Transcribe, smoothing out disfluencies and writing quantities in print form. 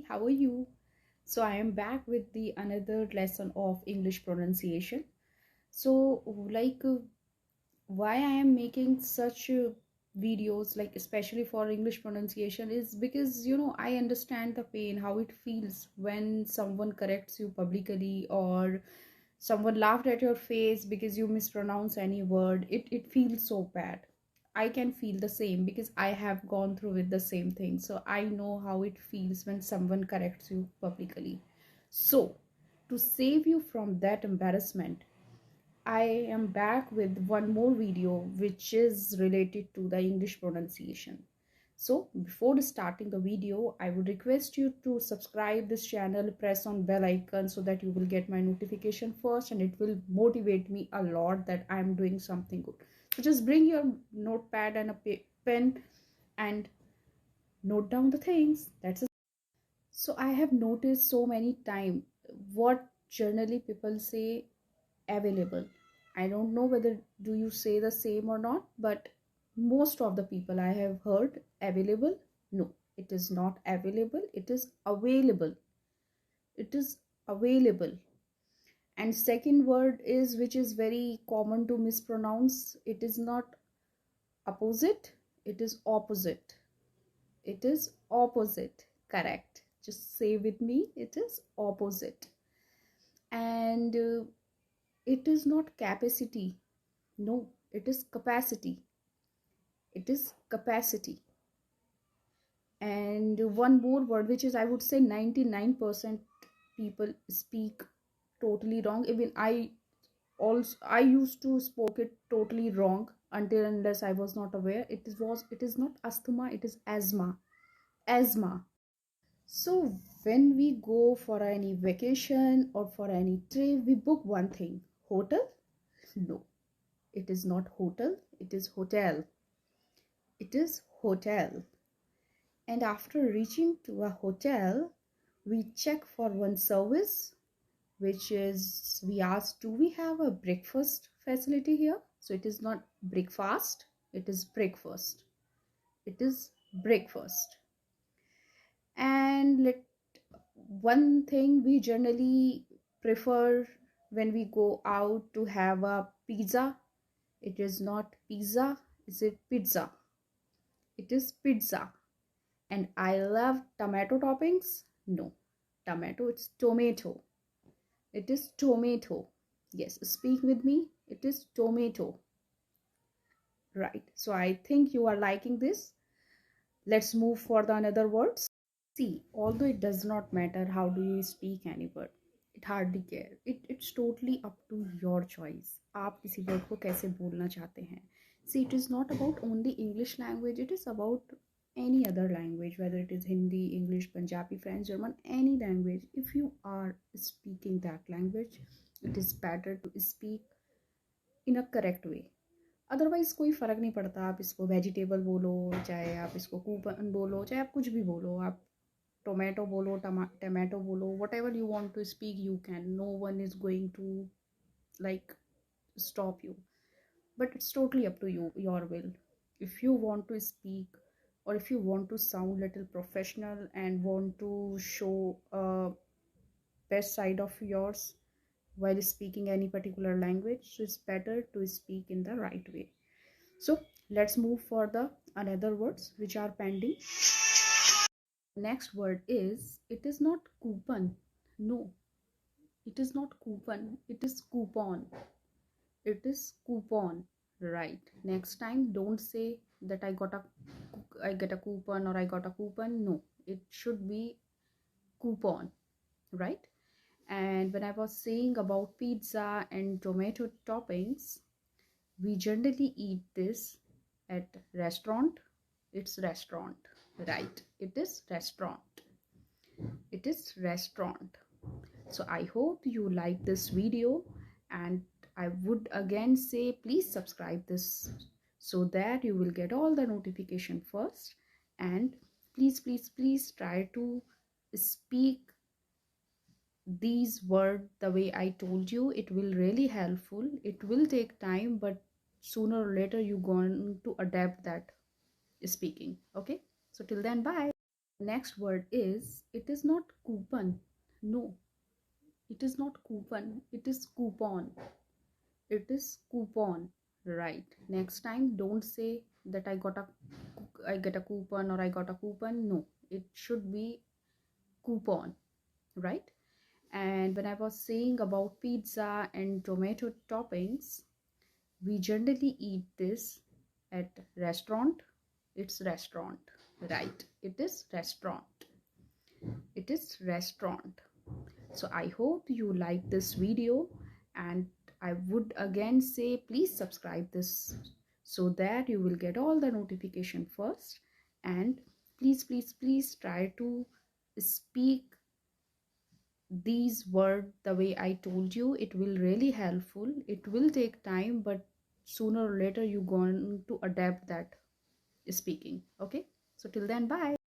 How are you? So I am back with the another lesson of English pronunciation. So why I am making such videos, like especially for English pronunciation, is because I understand the pain, how it feels when someone corrects you publicly, or someone laughed at your face because you mispronounce any word. It feels so bad. I can feel the same because I have gone through with the same thing, so I know how it feels when someone corrects you publicly. So to save you from that embarrassment, I am back with one more video which is related to the English pronunciation. So before starting the video, I would request you to subscribe this channel, press on bell icon so that you will get my notification first, and it will motivate me a lot that I am doing something good. So just bring your notepad and a pen and note down the things. That's it. So I have noticed so many times what generally people say available. I don't know whether do you say the same or not, but most of the people I have heard available. No, it is not available. It is available. It is available. And second word is which is very common to mispronounce. It is not opposite. It is opposite. It is opposite. Correct. Just say with me. It is opposite. And it is not capacity. No, it is capacity. It is capacity. And one more word which is, I would say, 99% people speak totally wrong. Even I used to spoke it totally wrong until unless I was not aware. It is not asthma, it is asthma. Asthma. So when we go for any vacation or for any trip, we book one thing. Hotel? No, it is not hotel, it is hotel. It is hotel. And after reaching to a hotel, we check for one service, which is we ask, do we have a breakfast facility here? So it is not breakfast, it is breakfast. It is breakfast. And one thing we generally prefer when we go out to have a pizza. It is not pizza, is it pizza? It is pizza. And I love tomato toppings. No, tomato, it's tomato. It is tomato. Yes, speak with me. It is tomato. Right. So I think you are liking this. Let's move for the another words. See, although it does not matter how do you speak any word, it hardly care. It's totally up to your choice. आप किसी word को कैसे बोलना चाहते हैं. See, it is not about only English language. It is about any other language, whether it is Hindi, English, Punjabi, French, German, any language. If you are speaking that language, it is better to speak in a correct way. Otherwise कोई फ़र्क नहीं पड़ता, आप इसको vegetable बोलो, चाहे आप इसको कूपन बोलो, चाहे आप कुछ भी बोलो, आप टोमेटो बोलो, टमाटो बोलो, whatever you want to speak you can. No one is going to like stop you, but it's totally up to you, your will. If you want to speak, or if you want to sound little professional and want to show a best side of yours while speaking any particular language, so it's better to speak in the right way. So let's move for the another words which are pending. Next word is, it is not coupon. No, it is not coupon, it is coupon. It is coupon. Right. Next time don't say that I get a coupon or I got a coupon. No, it should be coupon. Right. And when I was saying about pizza and tomato toppings, we generally eat this at restaurant. It's restaurant. Right. It is restaurant. It is restaurant. So I hope you like this video, and I would again say please subscribe this so that you will get all the notification first. And please try to speak these words the way I told you. It will really helpful. It will take time, but sooner or later you're going to adapt that speaking. Okay, so till then, bye. Next word is, it is not coupon. No, it is not coupon. It is coupon. It is coupon. Right. Next time, don't say that I get a coupon or I got a coupon. No, it should be coupon. Right. And when I was saying about pizza and tomato toppings, we generally eat this at restaurant. It's restaurant. Right. It is restaurant. It is restaurant. So I hope you like this video, and I would again say please subscribe this so that you will get all the notification first. And please try to speak these words the way I told you. It will really helpful. It will take time, but sooner or later you're going to adapt that speaking. Okay, so till then, bye.